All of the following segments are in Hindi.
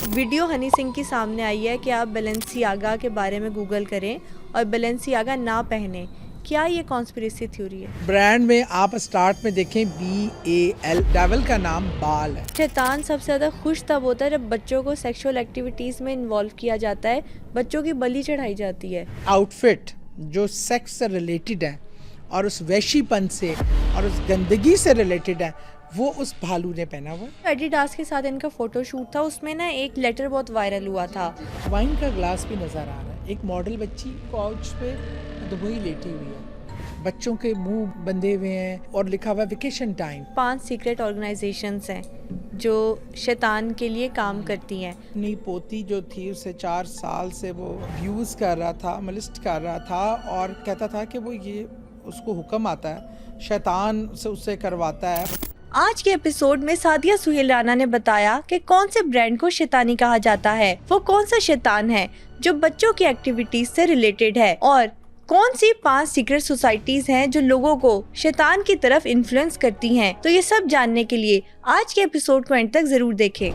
वीडियो हनी सिंह की सामने आई है कि आप बैलेंसियागा के बारे में गूगल करें और बैलेंसियागा ना पहने। क्या ये कॉन्स्पिरेसी थ्योरी है? ब्रांड में आप स्टार्ट में देखें BAL, डेविल का नाम बाल है। शैतान सबसे ज़्यादा खुश तब होता है जब बच्चों को सेक्सुअल एक्टिविटीज़ में इन्वॉल्व किया जाता है, बच्चों की बलि चढ़ाई जाती है। आउटफिट जो सेक्स से रिलेटेड है और उस वैशीपन से और उस गंदगी से रिलेटेड है, वो उस भालू ने पहना हुआ। एडिडास के साथ इनका फोटोशूट था, उसमें ना एक लेटर बहुत वायरल हुआ था। वाइन का ग्लास भी नजर आ रहा है। एक मॉडल बच्ची काउच पे दुबई लेटी हुई है, बच्चों के मुंह बंधे हुए हैं और लिखा हुआ वेकेशन टाइम। 5 सीक्रेट ऑर्गेनाइजेशंस हैं जो शैतान के लिए काम करती हैं। अपनी पोती जो थी उसे 4 साल से वो अब्यूज कर रहा था, मलिस्ट कर रहा था और कहता था कि वो ये उसको हुक्म आता है, शैतान से उससे करवाता है। आज के एपिसोड में सादिया सुहेल राना ने बताया कि कौन से ब्रांड को शैतानी कहा जाता है, वो कौन सा शैतान है जो बच्चों की एक्टिविटीज से रिलेटेड है, और कौन सी 5 सीक्रेट सोसाइटीज हैं जो लोगों को शैतान की तरफ इन्फ्लुएंस करती हैं। तो ये सब जानने के लिए आज के एपिसोड को एंड तक जरूर देखें।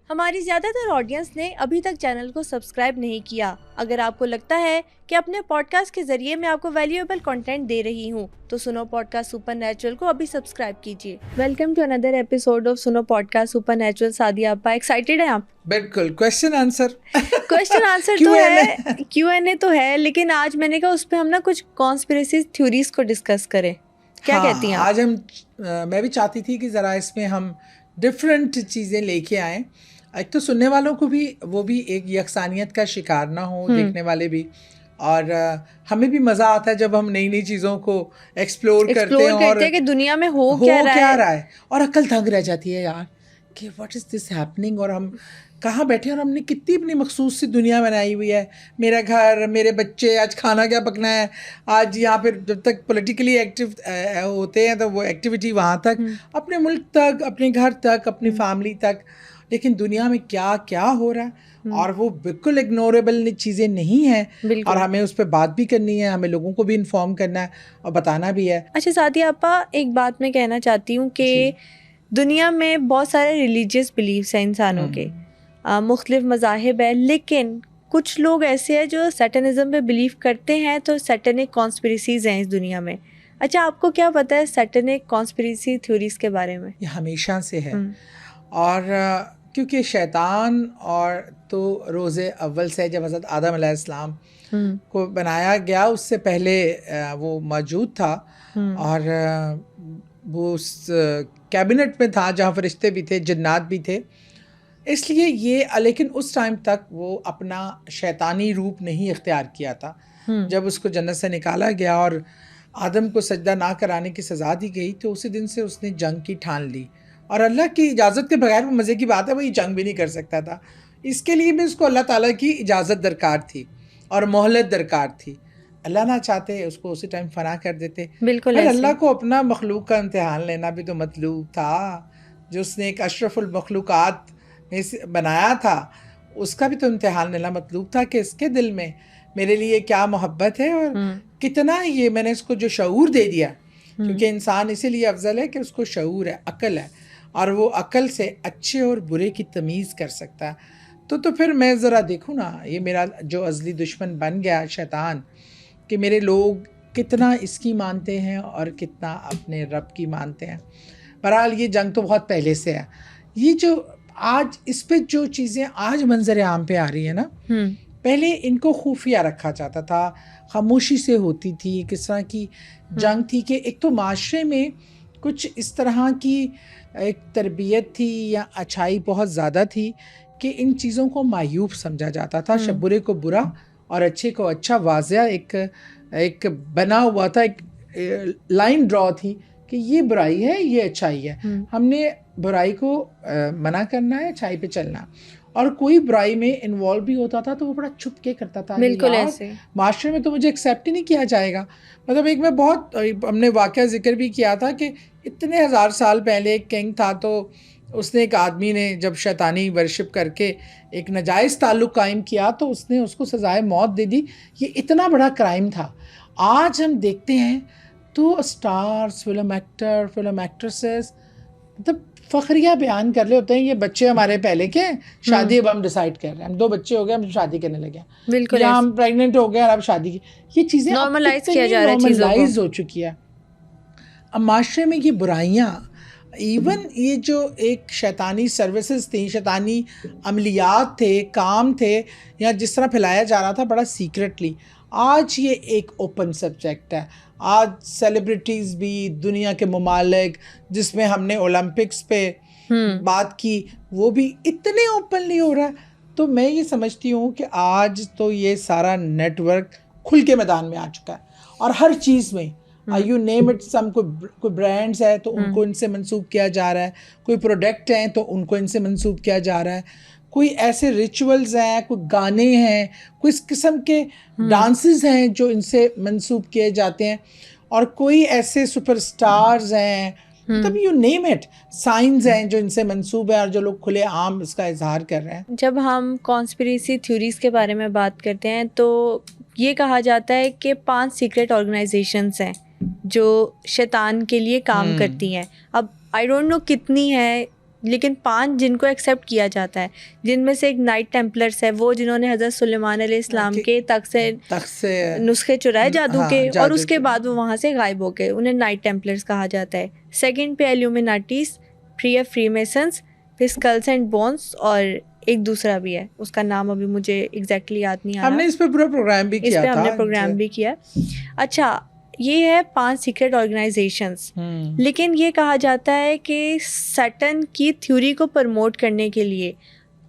हमारी ज्यादातर ऑडियंस ने अभी तक चैनल को सब्सक्राइब नहीं किया। अगर आपको लगता है कि अपने पॉडकास्ट के जरिए मैं आपको वैल्यूएबल कंटेंट दे रही हूँ, तो सुनो पॉडकास्ट सुपरनैचुरल को अभी सब्सक्राइब कीजिए। Welcome to another episode of Suno podcast supernatural. Sadia आपा, एक्साइटेड है आप? बिल्कुल। क्वेश्चन आंसर तो है, Q&A तो है, लेकिन आज मैंने कहा उस पर हम ना कुछ कॉन्स्पिरेसी थ्योरीज को डिस्कस करें। क्या कहती हैं आप? आज मैं भी चाहती थी कि ज़रा इसमें हम डिफरेंट चीज़ें लेके आएँ। एक तो सुनने वालों को भी वो भी एक यकसानियत का शिकार ना हो, देखने वाले भी, और हमें भी मज़ा आता है जब हम नई नई चीज़ों को एक्सप्लोर करते हैं और कि दुनिया में हो क्या रहा है, और अक्ल दंग रह जाती है यार कि व्हाट इज़ दिस हैपनिंग, और हम कहाँ बैठे हैं और हमने कितनी अपनी मखसूस सी दुनिया बनाई हुई है। मेरा घर, मेरे बच्चे, आज खाना क्या पकना है, आज यहाँ पे जब तक पॉलिटिकली एक्टिव होते हैं तो वो एक्टिविटी वहाँ तक, अपने मुल्क तक, अपने घर तक, अपनी फैमिली तक, लेकिन दुनिया में क्या क्या हो रहा है और वो बिल्कुल इग्नोरेबल चीज़ें नहीं हैं, और हमें उस पर बात भी करनी है, हमें लोगों को भी इन्फॉर्म करना है और बताना भी है। अच्छा सादिया आपा, एक बात मैं कहना चाहती हूँ कि दुनिया में बहुत सारे रिलीजियस बिलीव्स हैं इंसानों के, मुख्तलिफ मज़ाहिब है, लेकिन कुछ लोग ऐसे हैं जो सैटनिज़म पे बिलीव करते हैं, तो सैटनिक कॉन्स्पिरेसीज हैं इस दुनिया में। अच्छा, आपको क्या पता है सैटनिक कॉन्स्पिरेसी थ्योरीज के बारे में? ये हमेशा से है, और क्योंकि शैतान और तो रोज़े अव्वल से जब हज़रत आदम अलैहिस्सलाम को बनाया गया उससे पहले वो मौजूद था, और वो उस कैबिनेट में था जहाँ फरिश्ते भी थे, जिन्नात भी थे, इसलिए ये, लेकिन उस टाइम तक वो अपना शैतानी रूप नहीं इख्तियार किया था। जब उसको जन्नत से निकाला गया और आदम को सजदा ना कराने की सज़ा दी गई, तो उसी दिन से उसने जंग की ठान ली, और अल्लाह की इजाज़त के बगैर, वो मज़े की बात है, वही जंग भी नहीं कर सकता था। इसके लिए भी उसको अल्लाह ताला की इजाज़त दरकार थी और मोहलत दरकार थी। अल्लाह ना चाहते उसको उसी टाइम फना कर देते। बिल्कुल। अल्लाह को अपना मखलूक का इम्तिहान लेना भी तो मतलूब था, जो उसने एक अशरफुल मखलूक़ात में से बनाया था, उसका भी तो इम्तिहान लेना मतलूब था कि इसके दिल में मेरे लिए क्या मोहब्बत है और कितना ये मैंने इसको जो शऊर दे दिया, क्योंकि इंसान इसीलिए अफजल है कि उसको शऊर है, अक्ल है, और वो अक्ल से अच्छे और बुरे की तमीज़ कर सकता है। तो फिर मैं ज़रा देखूँ ना, ये मेरा जो अज़ली दुश्मन बन गया शैतान, कि मेरे लोग कितना इसकी मानते हैं और कितना अपने रब की मानते हैं। बहरहाल ये जंग तो बहुत पहले से है। ये जो आज इस पे जो चीज़ें आज मंजर आम पे आ रही है ना, पहले इनको खुफिया रखा जाता था, खामोशी से होती थी, किस तरह की जंग थी कि एक तो माशरे में कुछ इस तरह की एक तरबियत थी या अच्छाई बहुत ज़्यादा थी कि इन चीज़ों को मायूब समझा जाता था, बुरे को बुरा और अच्छे को अच्छा, वाज़िया एक बना हुआ था, एक लाइन ड्रॉ थी कि ये बुराई है, ये अच्छाई है, हमने बुराई को मना करना है, अच्छाई पे चलना। और कोई बुराई में इन्वॉल्व भी होता था तो वो बड़ा छुप के करता था, बिल्कुल ऐसे माशरे में तो मुझे एक्सेप्ट ही नहीं किया जाएगा। मतलब एक मैं बहुत, हमने वाक़या जिक्र भी किया था कि इतने हज़ार साल पहले एक किंग था, तो उसने, एक आदमी ने जब शैतानी वर्शिप करके एक नाजायज़ ताल्लुक़ कायम किया तो उसने उसको सज़ाए मौत दे दी। ये इतना बड़ा क्राइम था। आज हम देखते हैं तो stars, film actor, film actresses मतलब फखरिया बयान कर रहे होते हैं, ये बच्चे हमारे पहले के हैं, शादी अब हम डिसाइड कर रहे हैं, हम 2 बच्चे हो गए, हम शादी करने लगे हैं, बिल्कुल या ऐसे हम प्रेग्नेंट हो गए और अब शादी की, ये चीज़ें अब नॉर्मलाइज किया कितनी जा रहा है चीज़ों को। नॉर्मलाइज हो चुकी है। अब माशरे में ये बुराइयाँ, इवन ये जो एक शैतानी सर्विसेज थी, शैतानी अमलियात थे, काम थे, या जिस तरह फैलाया जा रहा था बड़ा सीक्रेटली, आज ये एक ओपन सब्जेक्ट है। आज सेलिब्रिटीज़ भी, दुनिया के ममालिक, जिसमें हमने ओलंपिक्स पे बात की, वो भी इतने ओपनली हो रहा है। तो मैं ये समझती हूँ कि आज तो ये सारा नेटवर्क खुल के मैदान में आ चुका है, और हर चीज़ में यू नेम इट, सम कोई ब्रांड्स है तो उनको इनसे मंसूब किया जा रहा है, कोई प्रोडक्ट हैं तो उनको इनसे मंसूब किया जा रहा है, कोई ऐसे रिचुअल्स हैं, कोई गाने हैं, कोई इस किस्म के डांसेस हैं जो इनसे मंसूब किए जाते हैं, और कोई ऐसे सुपरस्टार्स हैं, मतलब यू नेम इट, साइंस हैं जो इनसे मंसूब है, और जो लोग खुले आम इसका इजहार कर रहे हैं। जब हम कॉन्स्पिरेसी थ्योरीज के बारे में बात करते हैं तो ये कहा जाता है कि 5 सीक्रेट ऑर्गेनाइजेशंस हैं जो शैतान के लिए काम करती हैं। अब आई डोंट नो कितनी है, लेकिन 5 जिनको एक्सेप्ट किया जाता है, जिनमें से एक नाइट टेम्पलर्स है, वो जिन्होंने हज़रत सुलेमान अलैहिस्सलाम के तख्त से नुस्खे चुराए जादू के, और उसके बाद वो वहाँ से गायब हो गए, उन्हें नाइट टेम्पलर्स कहा जाता है। सेकंड पे इल्यूमिनाटीज, फिर फ्रीमेसन्स, फिर स्कल्स एंड बोन्स, और एक दूसरा भी है, उसका नाम अभी मुझे एग्जैक्टली याद नहीं आ रहा। हमने इस पे पूरा प्रोग्राम भी किया था, हमने प्रोग्राम भी किया। अच्छा, ये है 5 सीक्रेट ऑर्गेनाइजेशंस। लेकिन ये कहा जाता है कि सैटर्न की थ्योरी को प्रमोट करने के लिए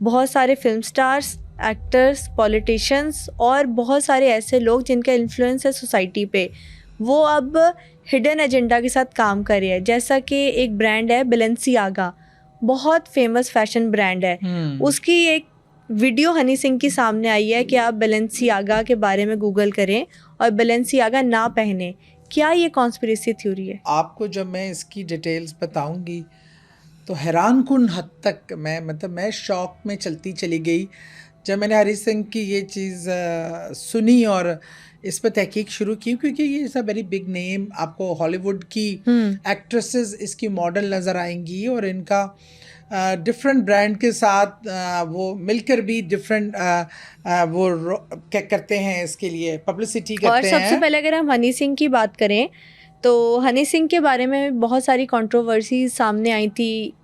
बहुत सारे फिल्म स्टार्स, एक्टर्स, पॉलिटिशियंस और बहुत सारे ऐसे लोग जिनका इन्फ्लुएंस है सोसाइटी पे, वो अब हिडन एजेंडा के साथ काम कर रहे हैं। जैसा कि एक ब्रांड है बैलेंसियागा, बहुत फेमस फैशन ब्रांड है, उसकी एक वीडियो हनी सिंह की सामने आई है कि आप बैलेंसियागा के बारे में गूगल करें और बैलेंसियागा ना पहने। क्या ये कॉन्स्पिरेसी थ्योरी है? आपको जब मैं इसकी डिटेल्स बताऊंगी तो हैरान कुन हद तक मैं शौक में चलती चली गई जब मैंने हनी सिंह की ये चीज़ सुनी और इस पर तहकीक शुरू की, क्योंकि ये is a very big name. आपको हॉलीवुड की एक्ट्रेसेस इसकी मॉडल नज़र आएंगी, और इनका डिफरेंट ब्रांड के साथ वो मिलकर भी डिफरेंट वो क्या करते हैं, इसके लिए पब्लिसिटी करते हैं। और सबसे पहले अगर हम हनी सिंह की बात करें तो हनी सिंह के बारे में बहुत सारी कंट्रोवर्सी सामने आई थी।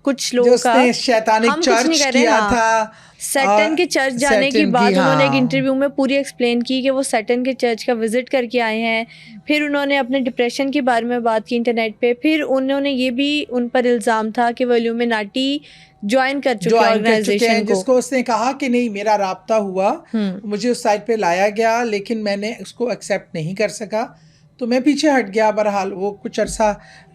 कुछ लोगों का शैतानिक चर्च किया था, सैटर्न के चर्च जाने की बात उन्होंने एक इंटरव्यू में पूरी एक्सप्लेन की कि वो सैटर्न के चर्च का विजिट करके आए हैं। फिर उन्होंने अपने डिप्रेशन के बारे में बात की इंटरनेट पे। फिर उन्होंने ये भी, उन पर इल्ज़ाम था कि वो इल्यूमिनाटी ज्वाइन कर चुके हैं ऑर्गेनाइजेशन को, जिसको उसने कहा कि नहीं, मेरा राब्ता हुआ, मुझे उस साइट पे लाया गया, लेकिन मैंने उसको एक्सेप्ट नहीं कर सका, तो मैं पीछे हट गया। बहरहाल वो कुछ अरसा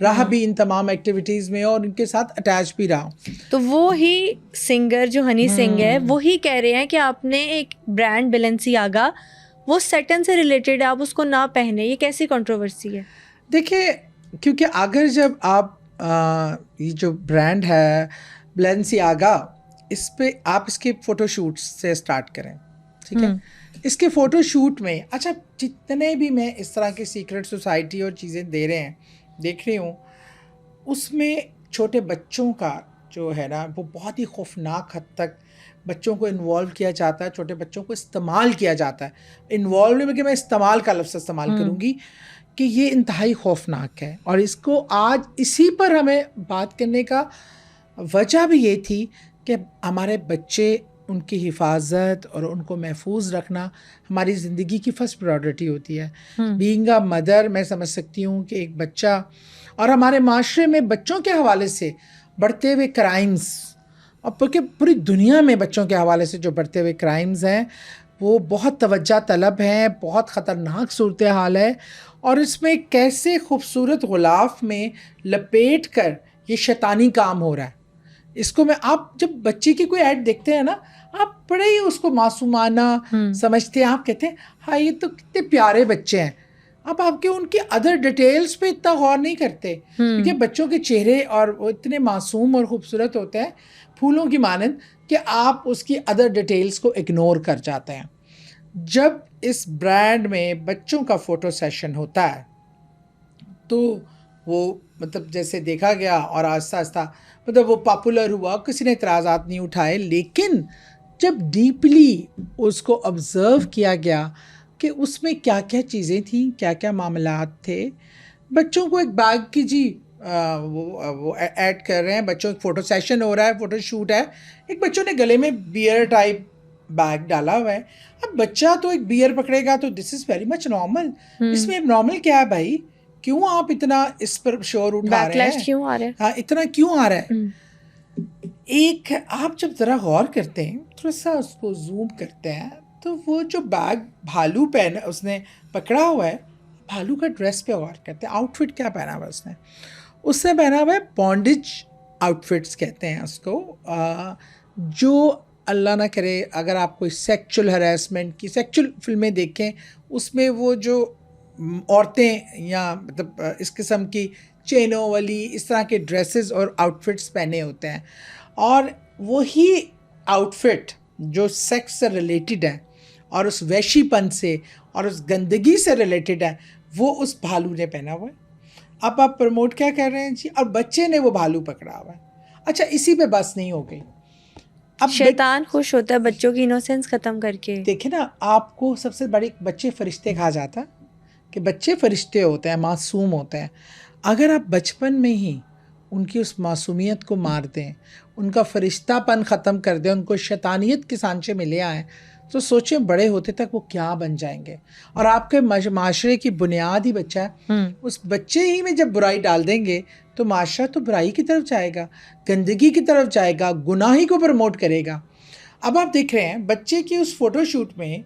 रहा भी इन तमाम एक्टिविटीज़ में, और इनके साथ अटैच भी रहा। तो वो ही सिंगर जो हनी सिंह है, वो ही कह रहे हैं कि आपने एक ब्रांड बैलेंसियागा, वो सैटर्न से रिलेटेड है, आप उसको ना पहने। ये कैसी कंट्रोवर्सी है? देखिए, क्योंकि अगर जब आप ये जो ब्रांड है बैलेंसियागा, इस पे आप इसके फ़ोटोशूट से स्टार्ट करें, ठीक है? इसके फ़ोटोशूट में, अच्छा, जितने भी मैं इस तरह की सीक्रेट सोसाइटी और चीज़ें देख रही हूँ, उसमें छोटे बच्चों का जो है ना, वो बहुत ही खौफनाक हद तक बच्चों को इन्वॉल्व किया जाता है, छोटे बच्चों को इस्तेमाल किया जाता है। इन्वॉल्व में कि मैं इस्तेमाल का लफ्ज़ इस्तेमाल करूँगी, कि ये इंतहाई खौफनाक है। और इसको आज इसी पर हमें बात करने का वजह भी ये थी कि हमारे बच्चे, उनकी हिफाजत और उनको महफूज रखना हमारी ज़िंदगी की फ़र्स्ट प्रायोरिटी होती है। बीइंग अ मदर, मैं समझ सकती हूँ कि एक बच्चा, और हमारे माशरे में बच्चों के हवाले से बढ़ते हुए क्राइम्स, और पूरी दुनिया में बच्चों के हवाले से जो बढ़ते हुए क्राइम्स हैं, वो बहुत तवज्जो तलब हैं, बहुत ख़तरनाक सूरत हाल है। और इसमें कैसे खूबसूरत गुलाफ में लपेट कर ये शैतानी काम हो रहा है। इसको आप जब बच्चे की कोई ऐड देखते हैं ना, आप बड़े ही उसको मासूमाना समझते हैं, आप कहते हैं हाँ ये तो कितने प्यारे बच्चे हैं। अब आपके उनकी अदर डिटेल्स पे इतना गौर नहीं करते, क्योंकि बच्चों के चेहरे और वो इतने मासूम और खूबसूरत होते हैं, फूलों की मानंद, कि आप उसकी अदर डिटेल्स को इग्नोर कर जाते हैं। जब इस ब्रांड में बच्चों का फ़ोटो सेशन होता है तो वो मतलब जैसे देखा गया और आहिस्ता आहिस्ता मतलब वो पॉपुलर हुआ, किसी ने इतराज़ात नहीं उठाए, लेकिन जब डीपली उसको ऑब्ज़र्व किया गया कि उसमें क्या क्या चीज़ें थी, क्या क्या मामलात थे। बच्चों को एक बैग की जी वो ऐड कर रहे हैं, बच्चों का फ़ोटो सेशन हो रहा है, फ़ोटो शूट है, एक बच्चों ने गले में बियर टाइप बैग डाला हुआ है। अब बच्चा तो एक बियर पकड़ेगा तो this is very much normal, इसमें नॉर्मल क्या है भाई? क्यों आप इतना इस पर शोर उठा रहे बैकलैश हैं? क्यों आ रहा है? हाँ, इतना क्यों आ रहा है? एक आप जब ज़रा गौर करते हैं, थोड़ा सा उसको जूम करते हैं, तो वो जो बैग भालू पहना उसने पकड़ा हुआ है, भालू का ड्रेस पे गौर करते हैं, आउटफिट क्या पहना हुआ है उसने? उसने पहना हुआ है बॉन्डेज आउटफिट्स कहते हैं उसको, जो अल्लाह ना करे अगर आप कोई सेक्सुअल हरासमेंट की सेक्सुअल फिल्में देखें, उसमें वो जो औरतें या मतलब इस किस्म की चेनों वाली इस तरह के ड्रेसेस और आउटफिट्स पहने होते हैं, और वही आउटफिट जो सेक्स से रिलेटेड है और उस वैशीपन से और उस गंदगी से रिलेटेड है, वो उस भालू ने पहना हुआ है। अब आप प्रमोट क्या कर रहे हैं जी? और बच्चे ने वो भालू पकड़ा हुआ है। अच्छा, इसी पे बस नहीं हो गई, अब शैतान खुश होता है बच्चों की इनोसेंस खत्म करके। देखिए ना, आपको सबसे बड़ी बच्चे फरिश्ते कहा जाता है कि बच्चे फरिश्ते होते हैं, मासूम होते हैं। अगर आप बचपन में ही उनकी उस मासूमियत को मार दें, उनका फरिश्तापन ख़त्म कर दें, उनको शैतानियत के सांचे में ले आएँ, तो सोचें बड़े होते तक वो क्या बन जाएंगे। और आपके माशरे की बुनियाद ही बच्चा है, उस बच्चे ही में जब बुराई डाल देंगे तो माशरा तो बुराई की तरफ जाएगा, गंदगी की तरफ जाएगा, गुनाही को प्रमोट करेगा। अब आप देख रहे हैं बच्चे की उस फ़ोटोशूट में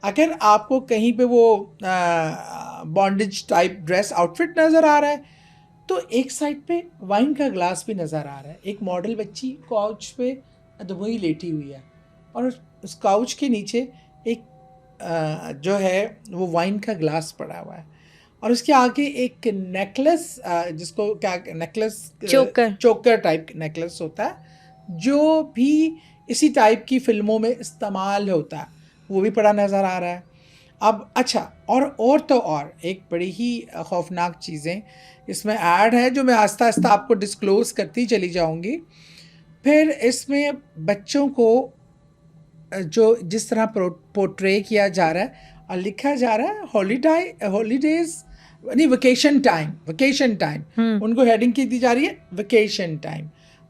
अगर आपको कहीं पे वो बॉन्डेज टाइप ड्रेस आउटफिट नज़र आ रहा है, तो एक साइड पे वाइन का ग्लास भी नज़र आ रहा है। एक मॉडल बच्ची काउच पे वही लेटी हुई है और उस काउच के नीचे एक जो है वो वाइन का ग्लास पड़ा हुआ है, और उसके आगे एक नेकलेस, जिसको क्या नेकलेस, चोकर टाइप नेकलेस होता है, जो भी इसी टाइप की फिल्मों में इस्तेमाल होता है, वो भी पड़ा नज़र आ रहा है। अब अच्छा, और तो और एक बड़ी ही खौफनाक चीज़ें इसमें ऐड है जो मैं आस्ता आस्ता आपको डिस्क्लोज़ करती चली जाऊंगी। फिर इसमें बच्चों को जो जिस तरह पोर्ट्रे किया जा रहा है और लिखा जा रहा है हॉलीडेज नहीं, वेकेशन टाइम, उनको हेडिंग की दी जा रही है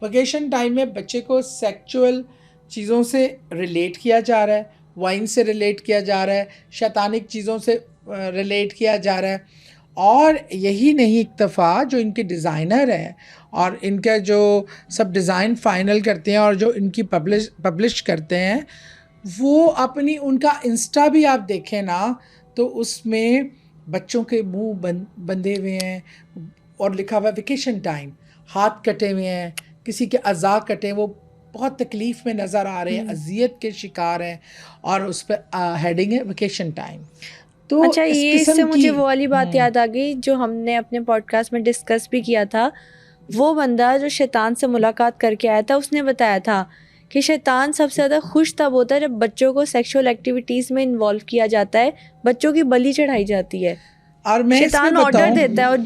वेकेशन टाइम में बच्चे को सेक्सुअल चीज़ों से रिलेट किया जा रहा है, वाइन से रिलेट किया जा रहा है, शैतानिक चीज़ों से रिलेट किया जा रहा है। और यही नहीं इक्तफ़ा, जो इनके डिज़ाइनर हैं और इनका जो सब डिज़ाइन फाइनल करते हैं और जो इनकी पब्लिश करते हैं, वो अपनी उनका इंस्टा भी आप देखें ना, तो उसमें बच्चों के मुंह बंधे हुए हैं और लिखा हुआ है वेकेशन टाइम, हाथ कटे हुए हैं, किसी के अज़ा कटे, वो बहुत तकलीफ़ में नज़र आ रहे हैं, अजियत के शिकार हैं, और उस पर हेडिंग है वेकेशन टाइम। तो अच्छा, ये इससे मुझे वो वाली बात याद आ गई जो हमने अपने पॉडकास्ट में डिस्कस भी किया था। वो बंदा जो शैतान से मुलाकात करके आया था, उसने बताया था कि शैतान सबसे ज़्यादा खुश तब होता है जब बच्चों को सेक्सुअल एक्टिविटीज़ में इन्वॉल्व किया जाता है, बच्चों की बलि चढ़ाई जाती है, और मैं शैतान ऑर्डर देता है, और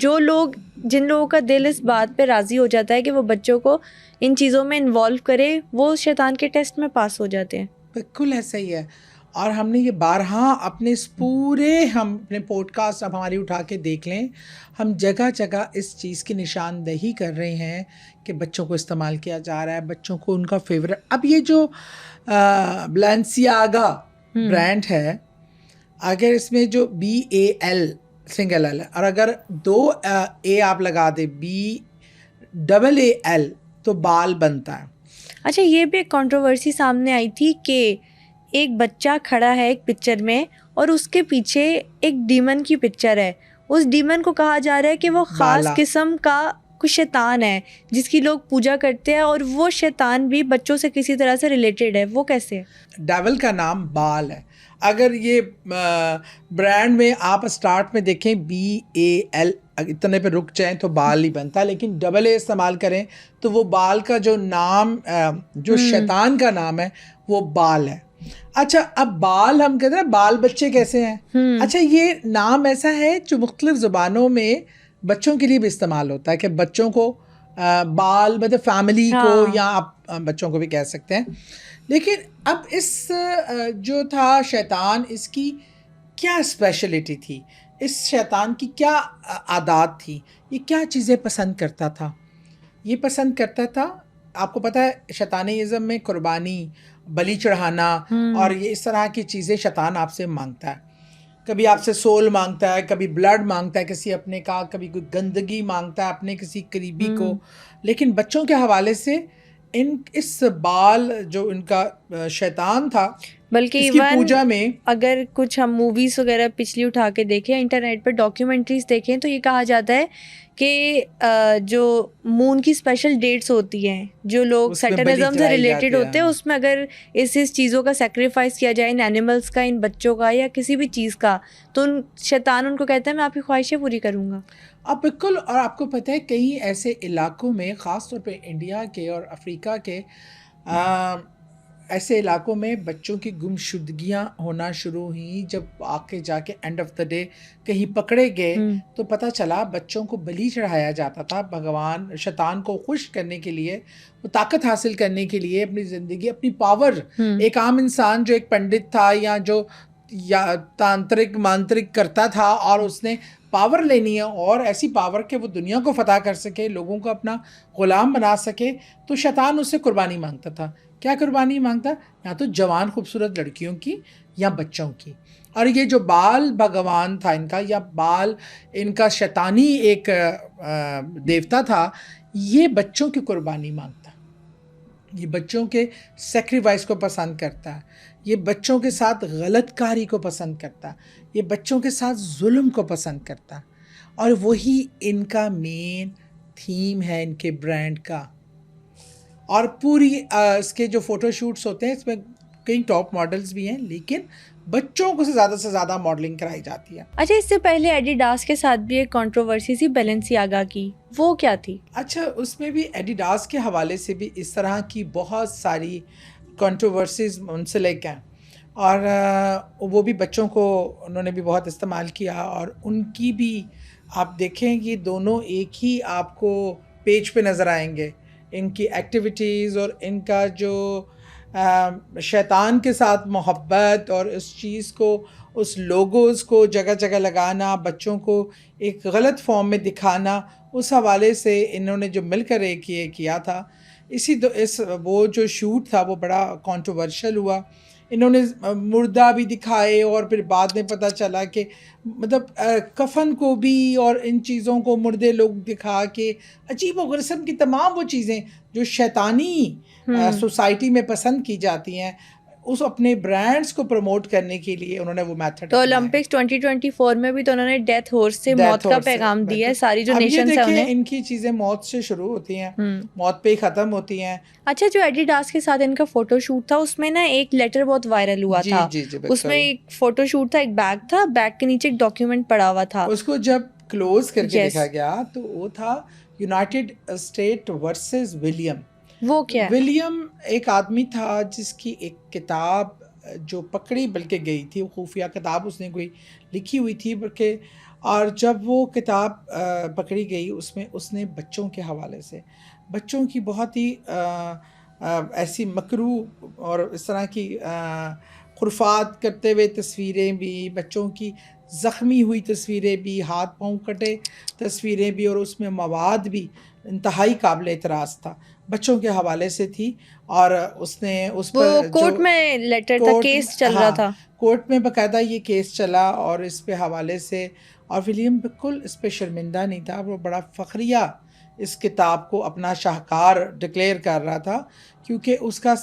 जिन लोगों का दिल इस बात पे राज़ी हो जाता है कि वो बच्चों को इन चीज़ों में इन्वॉल्व करे, वो शैतान के टेस्ट में पास हो जाते हैं। बिल्कुल ऐसा ही है। और हमने ये बारहा अपने इस पूरे हम अपने पॉडकास्ट अब हमारी उठा के देख लें, हम जगह जगह इस चीज़ की निशानदेही कर रहे हैं कि बच्चों को इस्तेमाल किया जा रहा है, बच्चों को उनका फेवरेट। अब ये जो ब्लेंसियागा ब्रांड है, अगर इसमें जो BAL सिंगल L है और अगर 2 A आप लगा दे BAAL तो बाल बनता है। अच्छा, ये भी एक कंट्रोवर्सी सामने आई थी कि एक बच्चा खड़ा है एक पिक्चर में और उसके पीछे एक डीमन की पिक्चर है। उस डीमन को कहा जा रहा है कि वो ख़ास किस्म का कुछ शैतान है जिसकी लोग पूजा करते हैं, और वो शैतान भी बच्चों से किसी तरह से रिलेटेड है। वो कैसे? डेविल का नाम बाल है। अगर ये ब्रांड में आप स्टार्ट में देखें BAL इतने पे रुक जाएं तो बाल ही बनता है, लेकिन AA इस्तेमाल करें तो वो बाल का जो नाम जो शैतान का नाम है वो बाल है। अच्छा, अब बाल हम कहते हैं बाल बच्चे कैसे हैं? अच्छा, ये नाम ऐसा है जो मुख्तलिफ ज़ुबानों में बच्चों के लिए भी इस्तेमाल होता है कि बच्चों को बाल मतलब फैमिली हाँ। को, या आप बच्चों को भी कह सकते हैं। लेकिन अब इस जो था शैतान, इसकी क्या स्पेशलिटी थी, इस शैतान की क्या आदत थी, ये क्या चीज़ें पसंद करता था? ये पसंद करता था, आपको पता है शैतानिज़्म में कुर्बानी, बलि चढ़ाना और ये इस तरह की चीज़ें शैतान आपसे मांगता है। कभी आपसे सोल मांगता है, कभी ब्लड मांगता है किसी अपने का, कभी कोई गंदगी मांगता है अपने किसी करीबी को। लेकिन बच्चों के हवाले से इस बाल जो इनका शैतान था, बल्कि इसकी इवन पूजा में अगर कुछ हम मूवीज वगैरह पिछली उठा के देखें, इंटरनेट पर डॉक्यूमेंट्रीज देखें, तो ये कहा जाता है कि जो मून की स्पेशल डेट्स होती हैं, जो लोग उसमें बलि सैटनिज्म से चढ़ाई रिलेटेड जाती होते हैं, है। उसमें अगर इस चीज़ों का सेक्रीफाइस किया जाए, इन एनिमल्स का, इन बच्चों का, या किसी भी चीज़ का, तो शैतान उनको कहता है मैं आपकी ख्वाहिशें पूरी करूँगा। आप बिल्कुल, और आपको पता है कई ऐसे इलाकों में, ख़ास तौर पे इंडिया के और अफ्रीका के ऐसे इलाकों में बच्चों की गुमशुदगियाँ होना शुरू हुई, जब आके जाके एंड ऑफ द डे कहीं पकड़े गए तो पता चला बच्चों को बलि चढ़ाया जाता था भगवान शैतान को खुश करने के लिए, वो ताकत हासिल करने के लिए, अपनी ज़िंदगी, अपनी पावर। एक आम इंसान जो एक पंडित था या तांत्रिक मांत्रिक करता था और उसने पावर लेनी है, और ऐसी पावर के वो दुनिया को फतह कर सके, लोगों को अपना ग़ुलाम बना सके, तो शैतान उससे कुर्बानी मांगता था। क्या कुर्बानी मांगता? या तो जवान खूबसूरत लड़कियों की या बच्चों की। और ये जो बाल भगवान था इनका, या बाल इनका शैतानी एक देवता था, ये बच्चों की कुर्बानी मांगता, ये बच्चों के सेक्रीफाइस को पसंद करता है, ये बच्चों के साथ गलतकारी को पसंद करता है, ये बच्चों के साथ जुल्म को पसंद करता है। और वही इनका मेन थीम है इनके ब्रांड का। और पूरी इसके जो फ़ोटोशूट्स होते हैं, इसमें कई टॉप मॉडल्स भी हैं, लेकिन बच्चों को से ज़्यादा मॉडलिंग कराई जाती है। अच्छा, इससे पहले एडिडास के साथ भी एक कंट्रोवर्सी थी बैलेंसियागा की, वो क्या थी? अच्छा, उसमें भी एडिडास के हवाले से भी इस तरह की बहुत सारी कंट्रोवर्सीज मुंसलिक हैं, और वो भी बच्चों को उन्होंने भी बहुत इस्तेमाल किया, और उनकी भी आप देखें कि दोनों एक ही आपको पेज पे नज़र आएंगे, इनकी एक्टिविटीज़ और इनका जो शैतान के साथ मोहब्बत, और उस चीज़ को, उस लोगोज़ को जगह जगह लगाना, बच्चों को एक गलत फॉर्म में दिखाना, उस हवाले से इन्होंने जो मिलकर एक ये किया था, वो जो शूट था वो बड़ा कंट्रोवर्शियल हुआ। इन्होंने मुर्दा भी दिखाए, और फिर बाद में पता चला कि मतलब कफन को भी और इन चीज़ों को मुर्दे लोग दिखा के अजीब व गरीब की तमाम वो चीज़ें जो शैतानी सोसाइटी में पसंद की जाती हैं, उस अपने ब्रांड्स को प्रमोट करने के लिए उन्होंने वो मेथड तो ओलंपिक्स 2024 में भी तो उन्होंने डेथ हॉर्स से मौत का पैगाम दिया है, सारी जो नेशंस है उन्हें। इनकी चीज़ें मौत से शुरू होती हैं, मौत पे ही ख़त्म होती हैं। अच्छा, जो एडिडास के साथ इनका फोटोशूट था, उसमें ना एक लेटर बहुत वायरल हुआ था। जी, उसमें एक फोटोशूट था, एक बैग था, बैग के नीचे एक डॉक्यूमेंट पड़ा हुआ था। उसको जब क्लोज करके देखा गया तो वो था यूनाइटेड स्टेट वर्सेस विलियम। वो क्या है? विलियम एक आदमी था जिसकी एक किताब जो पकड़ी बल्कि गई थी, वो खुफिया किताब उसने कोई लिखी हुई थी बल्कि, और जब वो किताब पकड़ी गई उसमें उसने बच्चों के हवाले से, बच्चों की बहुत ही ऐसी मकरू और इस तरह की खुरफात करते हुए तस्वीरें भी, बच्चों की ज़ख्मी हुई तस्वीरें भी, हाथ पाँव कटे तस्वीरें भी, और उसमें मवाद भी इंतहाई काबिल एतराज़ था, बच्चों के हवाले से थी। और उसने उस पर कोर्ट में लेटर था, केस चल रहा था, कोर्ट में बाकायदा ये केस चला, और इस पे हवाले से, और विलियम बिल्कुल इस पे शर्मिंदा नहीं था, वो बड़ा फ़ख्रिया इस किताब को अपना शाहकार डिक्लेयर कर रहा था, क्योंकि उसका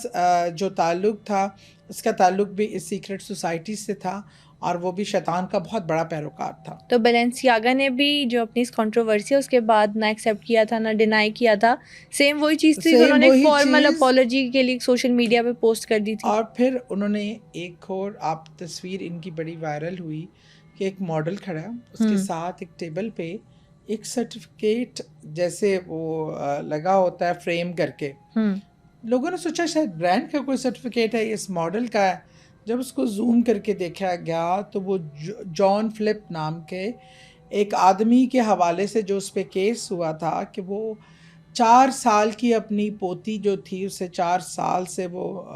जो ताल्लुक़ था, उसका ताल्लुक़ भी इस सीक्रेट सोसाइटी से था, और वो भी शैतान का बहुत बड़ा पैरोकार था। तो बैलेंसियागा ने भी जो अपनी इस कंट्रोवर्सी है उसके बाद ना एक्सेप्ट किया था, ना डिनाई किया था, सेम वही चीज़ थी, उन्होंने एक फॉर्मल अपॉलॉजी के लिए सोशल मीडिया पे पोस्ट कर दी थी। और फिर उन्होंने एक और आप तस्वीर इनकी बड़ी वायरल हुई कि एक मॉडल खड़ा, उसके साथ एक टेबल पे एक सर्टिफिकेट जैसे वो लगा होता है फ्रेम करके, लोगों ने सोचा शायद ब्रांड का कोई सर्टिफिकेट है, इस मॉडल का है। जब उसको जूम करके देखा गया तो वो जॉन फिलिप नाम के एक आदमी के हवाले से जो उस पर केस हुआ था कि वो 4 साल की अपनी पोती जो थी उसे 4 साल से वो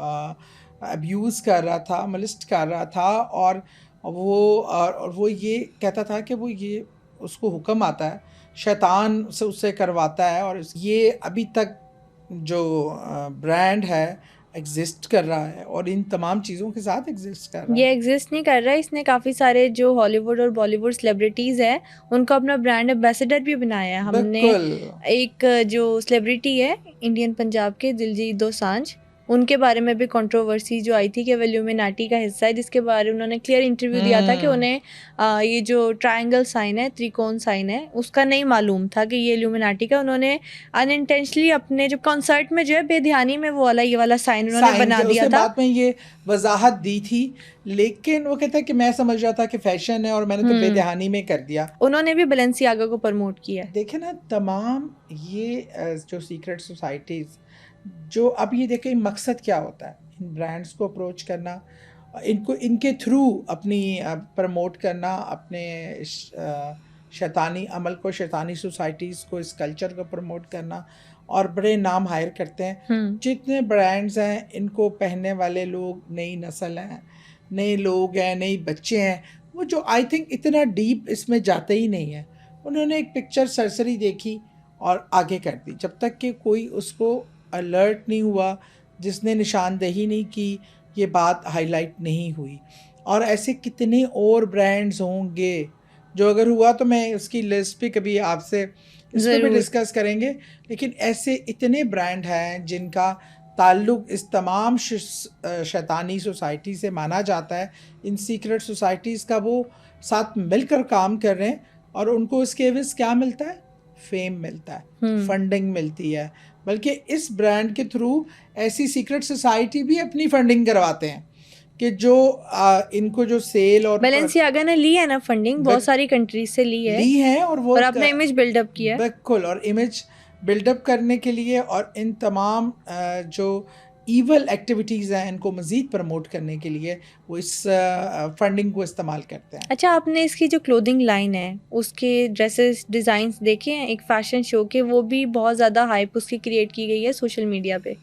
अब्यूज़ कर रहा था, मोलेस्ट कर रहा था, और वो ये कहता था कि वो ये उसको हुक्म आता है, शैतान से उससे करवाता है, और ये अभी तक जो ब्रांड है एग्जिस्ट कर रहा है और इन तमाम चीज़ों के साथ एग्जिस्ट कर रहा ये है। एग्जिस्ट नहीं कर रहा है, इसने काफ़ी सारे जो हॉलीवुड और बॉलीवुड सेलिब्रिटीज़ हैं उनको अपना ब्रांड एम्बेसडर भी बनाया है। हमने बिल्कुल। एक जो सेलिब्रिटी है इंडियन पंजाब के दिलजीत दोसांझ, उनके बारे में भी कंट्रोवर्सी जो आई थी कि वो इल्यूमिनाटी का हिस्सा है, जिसके बारे में उन्होंने क्लियर इंटरव्यू दिया था कि उन्हें ये जो ट्रायंगल साइन है, त्रिकोण साइन है, उसका नहीं मालूम था कि ये इल्यूमिनाटी का। उन्होंने अनइंटेंशनली अपने जो कॉन्सर्ट में जो है बेध्यानी में वो वाला ये वाला साइन उन्होंने बना दिया था। बाद में ये वजाहत दी थी, लेकिन वो कहता है कि मैं समझ रहा था कि फैशन है और मैंने तो बेध्यानी में कर दिया। उन्होंने भी बैलेंसियागा को प्रमोट किया है। देखे ना, तमाम ये जो सीक्रेट सोसाइटीज़ जो अब ये देखें मकसद क्या होता है, इन ब्रांड्स को अप्रोच करना, इनको इनके थ्रू अपनी प्रमोट करना, अपने शैतानी अमल को, शैतानी सोसाइटीज़ को, इस कल्चर को प्रमोट करना, और बड़े नाम हायर करते हैं। जितने ब्रांड्स हैं इनको पहनने वाले लोग नई नस्ल हैं, नए लोग हैं, नए बच्चे हैं, वो जो आई थिंक इतना डीप इसमें जाते ही नहीं है। उन्होंने एक पिक्चर सरसरी देखी और आगे कर दी, जब तक कि कोई उसको अलर्ट नहीं हुआ, जिसने निशानदेही नहीं की, ये बात हाईलाइट नहीं हुई। और ऐसे कितने और ब्रांड्स होंगे जो अगर हुआ तो मैं उसकी लिस्ट भी कभी आपसे इस पर भी डिस्कस करेंगे, लेकिन ऐसे इतने ब्रांड हैं जिनका ताल्लुक़ इस तमाम शैतानी सोसाइटी से माना जाता है। इन सीक्रेट सोसाइटीज़ का वो साथ मिलकर काम कर रहे हैं और उनको इसके एवज़ क्या मिलता है? फेम मिलता है, फंडिंग मिलती है। बल्कि इस ब्रांड के थ्रू ऐसी सीक्रेट सोसाइटी भी अपनी फंडिंग करवाते हैं कि जो इनको जो सेल और बैलेंसियागा ने ली है ना फंडिंग, बहुत सारी कंट्रीज से ली है और वो अपना इमेज बिल्डअप किया है। बिल्कुल, और इमेज बिल्डअप करने के लिए और इन तमाम जो ईवल एक्टिविटीज़ हैं इनको मज़ीद प्रमोट करने के लिए वो इस फंडिंग को इस्तेमाल करते हैं। अच्छा, आपने इसकी जो क्लोथिंग लाइन है उसके ड्रेसेस डिज़ाइंस देखे हैं एक फ़ैशन शो के? वो भी बहुत ज़्यादा हाइप उसकी क्रिएट की गई है सोशल मीडिया पे।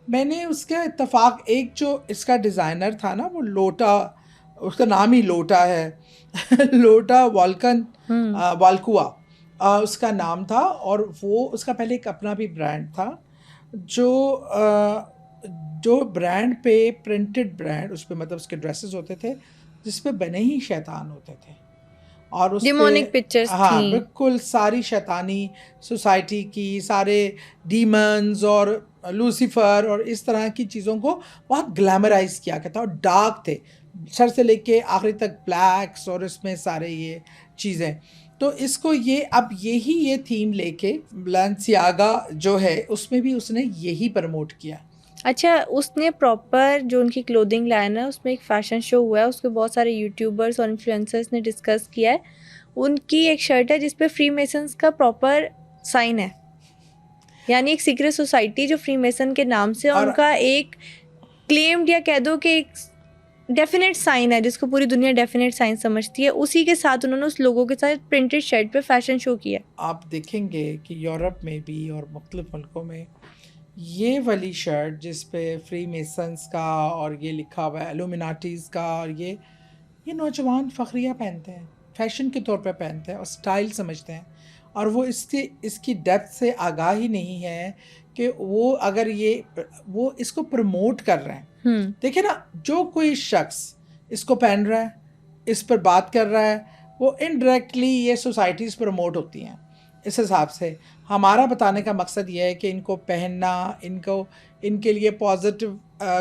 मैंने उसका इत्तेफाक, एक जो इसका डिज़ाइनर था ना वो लोटा, उसका नाम ही लोटा है लोटा वाल्कुआ उसका नाम था, और वो उसका पहले एक अपना भी ब्रांड था जो ब्रांड पे प्रिंटेड ब्रांड, उस पर मतलब उसके ड्रेसेस होते थे जिस पे बने ही शैतान होते थे और उस डिमोनिक पिक्चर्स हाँ थी। बिल्कुल, सारी शैतानी सोसाइटी की, सारे डीमंस और लूसीफर और इस तरह की चीज़ों को बहुत ग्लैमराइज किया गया था और डार्क थे, सर से लेके आखिरी तक ब्लैक्स और इसमें सारे ये चीज़ें। तो इसको ये अब ये थीम लेके बैलेंसियागा जो है उसमें भी उसने यही प्रमोट किया। अच्छा, उसने प्रॉपर जो उनकी क्लोथिंग लाइन है उसमें एक फ़ैशन शो हुआ है, उसके बहुत सारे यूट्यूबर्स और इन्फ्लुएंसर्स ने डिस्कस किया है। उनकी एक शर्ट है जिस पे फ्री मेसन्स का प्रॉपर साइन है, यानी एक सीक्रेट सोसाइटी जो फ्री मेसन के नाम से, और उनका एक क्लेम्ड या कह दो कि एक डेफिनेट साइन है जिसको पूरी दुनिया डेफिनेट साइन समझती है, उसी के साथ उन्होंने उस लोगों के साथ प्रिंटेड शर्ट पे फैशन शो किया। आप देखेंगे कि यूरोप में भी और मुख्तलिफ मुल्कों में ये वाली शर्ट जिस पे फ्री मेसन्स का और ये लिखा हुआ है इल्यूमिनाटीज़ का, और ये नौजवान फ़खरिया पहनते हैं, फ़ैशन के तौर पे पहनते हैं और स्टाइल समझते हैं, और वो इसकी डेप्थ से आगाह ही नहीं है कि वो अगर वो इसको प्रमोट कर रहे हैं। देखिए ना, जो कोई शख्स इसको पहन रहा है, इस पर बात कर रहा है, वो इनडायरेक्टली ये सोसाइटीज़ प्रमोट होती हैं। इस हिसाब से हमारा बताने का मकसद ये है कि इनको पहनना, इनके लिए पॉजिटिव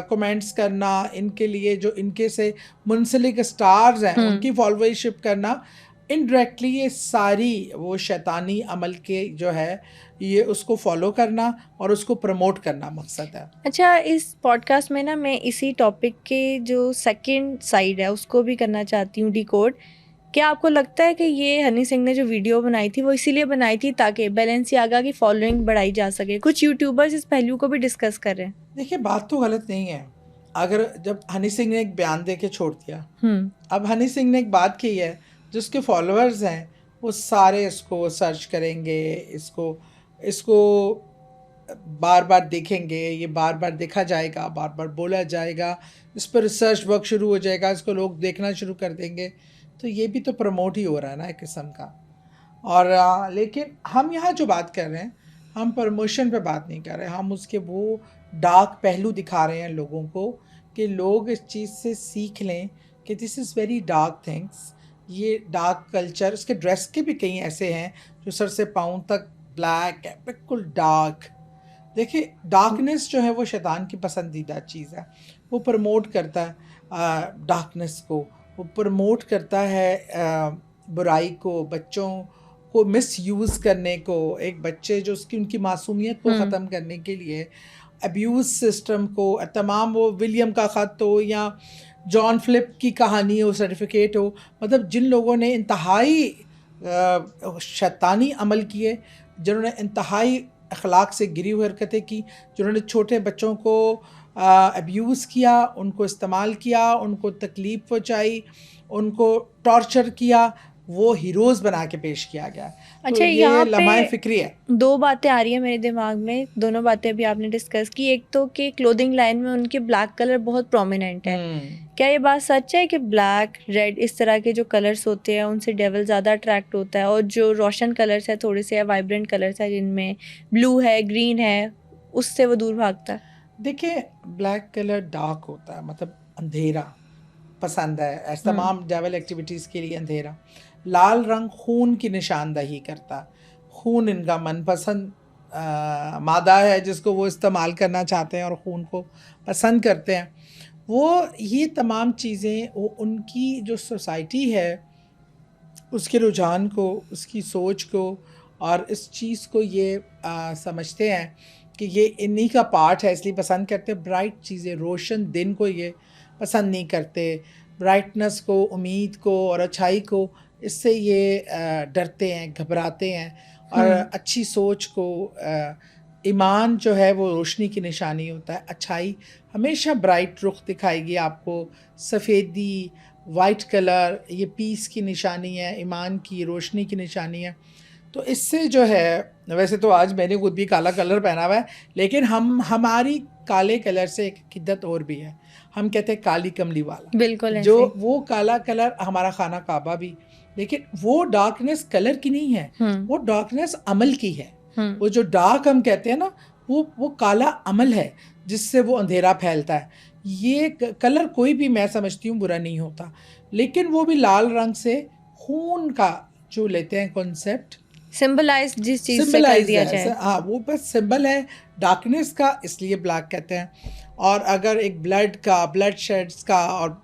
कमेंट्स करना, इनके लिए जो इनके से मुंसलिक स्टार्स हैं उनकी फॉलोअरशिप करना, इनडायरेक्टली ये सारी वो शैतानी अमल के जो है ये उसको फॉलो करना और उसको प्रमोट करना मकसद है। अच्छा, इस पॉडकास्ट में ना मैं इसी टॉपिक के जो सेकंड साइड है उसको भी करना चाहती हूँ, डिकोड। क्या आपको लगता है कि ये हनी सिंह ने जो वीडियो बनाई थी वो इसीलिए बनाई थी ताकि बैलेंसियागा की फॉलोइंग बढ़ाई जा सके? कुछ यूट्यूबर्स इस पहलू को भी डिस्कस कर रहे हैं। देखिए, बात तो गलत नहीं है। अगर जब हनी सिंह ने एक बयान दे के छोड़ दिया, अब हनी सिंह ने एक बात की है, जिसके फॉलोअर्स हैं वो सारे इसको सर्च करेंगे, इसको इसको बार बार देखेंगे, ये बार बार देखा जाएगा, बार बार बोला जाएगा, इस पर रिसर्च वर्क शुरू हो जाएगा, इसको लोग देखना शुरू कर देंगे। तो ये भी तो प्रमोट ही हो रहा है ना एक किस्म का। और लेकिन हम यहाँ जो बात कर रहे हैं, हम प्रमोशन पे बात नहीं कर रहे, हम उसके वो डार्क पहलू दिखा रहे हैं लोगों को कि लोग इस चीज़ से सीख लें कि this is very dark things. ये डार्क कल्चर, उसके ड्रेस के भी कई ऐसे हैं जो सर से पाँव तक ब्लैक है, बिल्कुल डार्क। देखिए डार्कनेस जो है वो शैतान की पसंदीदा चीज़ है। वो प्रमोट करता है डार्कनेस को, वो प्रमोट करता है बुराई को, बच्चों को मिसयूज़ करने को, एक बच्चे जो उसकी उनकी मासूमियत को ख़त्म करने के लिए अब्यूज़ सिस्टम को, तमाम वो विलियम का ख़त हो या जॉन फ्लिप की कहानी हो, सर्टिफिकेट हो, मतलब जिन लोगों ने इंतहाई शैतानी अमल किए, जिन्होंने इंतहाई अखलाक से गिरी हुई हरकतें की, जिन्होंने छोटे बच्चों को अब्यूज़ किया, उनको इस्तेमाल किया, उनको तकलीफ़ पहुँचाई, उनको टॉर्चर किया, वो हीरोज़ बना के पेश किया गया। अच्छा, तो यहाँ ये पे लम्हा फ़िक्री है। दो बातें आ रही है मेरे दिमाग में, दोनों बातें अभी आपने डिस्कस की। एक तो कि क्लोथिंग लाइन में उनके ब्लैक कलर बहुत प्रोमिनेंट है। क्या ये बात सच है कि ब्लैक, रेड, इस तरह के जो कलर्स होते हैं उनसे डेविल ज़्यादा अट्रैक्ट होता है, और जो रोशन कलर्स है, थोड़े से वाइब्रेंट कलर्स है जिनमें ब्लू है, ग्रीन है, उससे वो दूर भागता है? देखिए ब्लैक कलर डार्क होता है, मतलब अंधेरा पसंद है, ऐसा तमाम डेविल एक्टिविटीज़ के लिए अंधेरा। लाल रंग खून की निशानदही करता है, खून इनका मनपसंद मादा है जिसको वो इस्तेमाल करना चाहते हैं और खून को पसंद करते हैं। वो ये तमाम चीज़ें वो उनकी जो सोसाइटी है उसके रुझान को, उसकी सोच को और इस चीज़ को ये समझते हैं कि ये इन्हीं का पार्ट है, इसलिए पसंद करते हैं। ब्राइट चीज़ें, रोशन दिन को ये पसंद नहीं करते, ब्राइटनेस को, उम्मीद को और अच्छाई को, इससे ये डरते हैं, घबराते हैं। और अच्छी सोच को, ईमान जो है वो रोशनी की निशानी होता है। अच्छाई हमेशा ब्राइट रुख दिखाएगी आपको। सफ़ेदी, वाइट कलर, ये पीस की निशानी है, ईमान की, रोशनी की निशानी है। तो इससे जो है, वैसे तो आज मैंने खुद भी काला कलर पहना हुआ है, लेकिन हमारी काले कलर से एक हिद्दत और भी है, हम कहते हैं काली कमली वाला। बिल्कुल जो ऐसे। वो काला कलर हमारा खाना काबा भी, लेकिन वो डार्कनेस कलर की नहीं है, वो डार्कनेस अमल की है। वो जो डार्क हम कहते हैं ना, वो काला अमल है जिससे वो अंधेरा फैलता है। ये कलर कोई भी, मैं समझती हूँ, बुरा नहीं होता, लेकिन वो भी लाल रंग से खून का जो लेते हैं कॉन्सेप्ट, सिंबलाइज जिस चीज़ से कर सिंबलाइज दिया है, जाए। हाँ, वो बस सिंबल है डार्कनेस का, इसलिए ब्लैक कहते हैं। और अगर एक ब्लड का, ब्लड शेड्स का और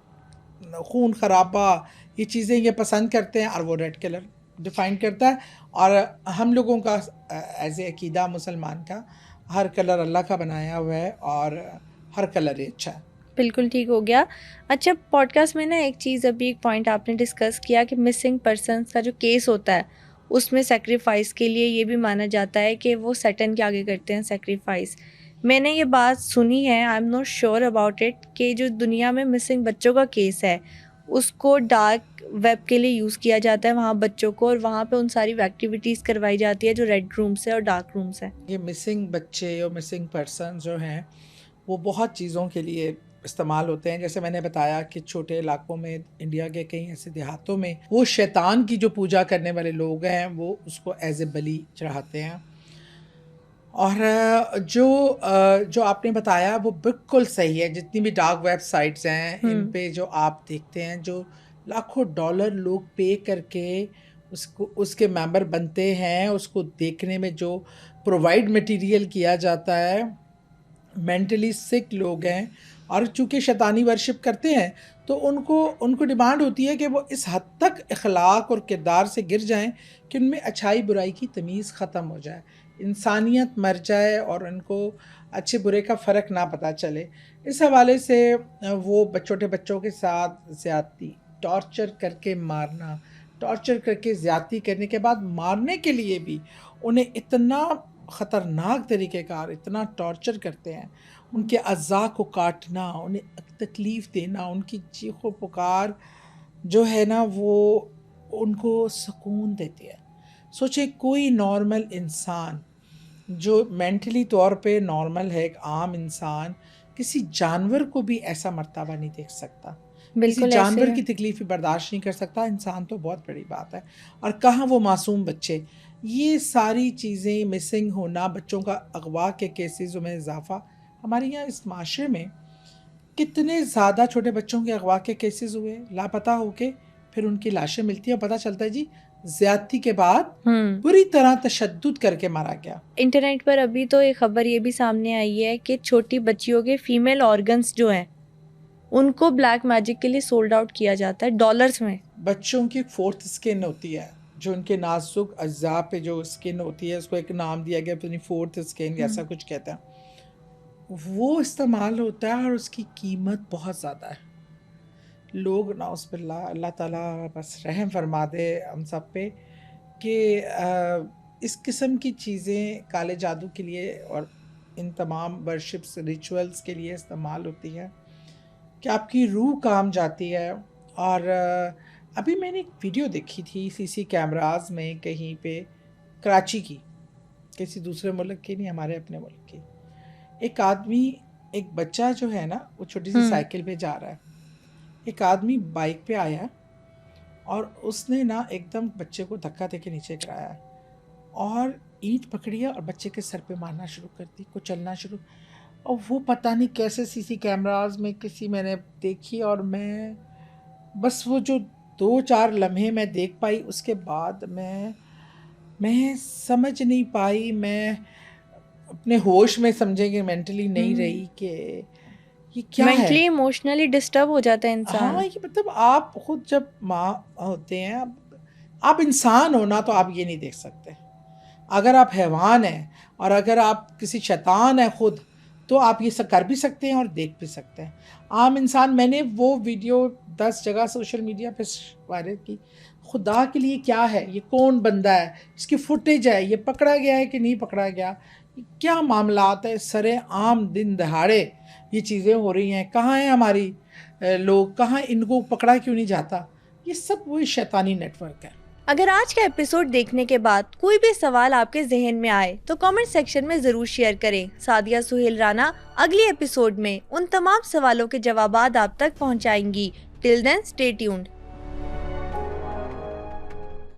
खून खराबा, ये चीज़ें ये पसंद करते हैं, और वो रेड कलर डिफ़ाइन करता है। और हम लोगों का एज ए अकीदा मुसलमान का, हर कलर अल्लाह का बनाया हुआ है और हर कलर ही अच्छा है। बिल्कुल ठीक हो गया। अच्छा, पॉडकास्ट में ना एक चीज़, अभी एक पॉइंट आपने डिस्कस किया कि मिसिंग पर्सन्स का जो केस होता है उसमें सेक्रीफाइस के लिए ये भी माना जाता है कि वो सैटन के आगे करते हैं सेक्रीफाइस। मैंने ये बात सुनी है, I am not sure about it, कि जो दुनिया में मिसिंग बच्चों का केस है उसको डार्क वेब के लिए यूज़ किया जाता है वहाँ बच्चों को, और वहाँ पे उन सारी एक्टिविटीज़ करवाई जाती है जो रेड रूम्स है और डार्क रूम्स है। ये मिसिंग बच्चे और मिसिंग पर्सन जो हैं वो बहुत चीज़ों के लिए इस्तेमाल होते हैं। जैसे मैंने बताया कि छोटे इलाकों में, इंडिया के कई ऐसे देहातों में, वो शैतान की जो पूजा करने वाले लोग हैं वो उसको एज ए बलि चढ़ाते हैं। और जो आपने बताया वो बिल्कुल सही है। जितनी भी डार्क वेबसाइट्स हैं, इन पे जो आप देखते हैं, जो लाखों डॉलर लोग पे करके उसको, उसके मेंबर बनते हैं, उसको देखने में जो प्रोवाइड मटेरियल किया जाता है, मेंटली सिक लोग हैं और चूँकि शैतानी वर्शिप करते हैं, तो उनको डिमांड होती है कि वो इस हद तक अखलाक और किरदार से गिर जाएं कि उनमें अच्छाई बुराई की तमीज़ ख़त्म हो जाए, इंसानियत मर जाए और उनको अच्छे बुरे का फ़र्क ना पता चले। इस हवाले से वो छोटे बच्चों के साथ ज़्यादती, टॉर्चर करके मारना, टॉर्चर करके ज़्यादती करने के बाद मारने के लिए भी उन्हें इतना ख़तरनाक तरीक़ेकार, इतना टॉर्चर करते हैं, उनके अज़्ज़ा को काटना, उन्हें तकलीफ़ देना, उनकी चीखो पुकार जो है ना, वो उनको सुकून देती है। सोचे कोई नॉर्मल इंसान जो मेंटली तौर पे नॉर्मल है, एक आम इंसान, किसी जानवर को भी ऐसा मर्तबा नहीं देख सकता, किसी बिल्कुल ऐसे जानवर है। की तकलीफ बर्दाश्त नहीं कर सकता, इंसान तो बहुत बड़ी बात है। और कहाँ वो मासूम बच्चे, ये सारी चीज़ें, मिसिंग होना, बच्चों का अगवा के केसेस में इजाफा। हमारे यहाँ इस माशरे में कितने ज़्यादा छोटे बच्चों के अगवा के केसेस हुए, लापता होके फिर उनकी लाशें मिलती हैं, पता चलता है जी ज़्यादती के बाद बुरी तरह तशद्दुद करके मारा गया। इंटरनेट पर अभी तो एक खबर ये भी सामने आई है कि छोटी बच्चियों के फीमेल ऑर्गन्स जो हैं उनको ब्लैक मैजिक के लिए सोल्ड आउट किया जाता है डॉलर्स में। बच्चों की 4th स्किन होती है, जो उनके नाजुक अज्जा पे जो स्किन होती है, उसको एक नाम दिया गया, पता नहीं 4th स्किन ऐसा कुछ कहते हैं, वो इस्तेमाल होता है और उसकी कीमत बहुत ज़्यादा है। लोग नाउज़ुबिल्लाह, अल्लाह ताला बस रहम फरमा दे हम सब पे कि इस किस्म की चीज़ें काले जादू के लिए और इन तमाम वर्शिप्स रिचुअल्स के लिए इस्तेमाल होती है कि आपकी रूह काम जाती है। और अभी मैंने एक वीडियो देखी थी सीसी कैमरास में कहीं पे, कराची की, किसी दूसरे मुल्क की नहीं, हमारे अपने मुल्क की। एक आदमी, एक बच्चा जो है ना, वो छोटी सी साइकिल पे जा रहा है, एक आदमी बाइक पे आया और उसने ना एकदम बच्चे को धक्का दे के नीचे गिराया और ईंट पकड़ी है और बच्चे के सर पे मारना शुरू कर दी, को चलना शुरू। और वो पता नहीं कैसे सीसी कैमरास में किसी मैंने देखी, और मैं बस वो जो 2-4 लम्हे मैं देख पाई, उसके बाद मैं समझ नहीं पाई, मैं अपने होश में समझेंगे मेंटली नहीं रही कि ये क्या है। मेंटली इमोशनली डिस्टर्ब हो जाता है इंसान। हाँ, ये मतलब आप खुद जब माँ होते हैं, आप इंसान हो ना, तो आप ये नहीं देख सकते। अगर आप हैवान हैं और अगर आप किसी शैतान है खुद, तो आप ये सब कर भी सकते हैं और देख भी सकते हैं। आम इंसान, मैंने वो वीडियो 10 जगह सोशल मीडिया पे वायरल की। खुदा के लिए क्या है ये, कौन बंदा है, इसकी फुटेज है, ये पकड़ा गया है कि नहीं पकड़ा गया, क्या मामलात है, सरे आम दिन दहाड़े ये चीज़ें हो रही हैं। कहाँ हैं हमारी लोग, कहाँ इनको पकड़ा क्यों नहीं जाता। ये सब वही शैतानी नेटवर्क है। अगर आज का एपिसोड देखने के बाद कोई भी सवाल आपके जहन में आए तो कमेंट सेक्शन में जरूर शेयर करें। सादिया सुहेल राना अगले एपिसोड में उन तमाम सवालों के जवाबात आप तक पहुंचाएंगी। Till then stay tuned.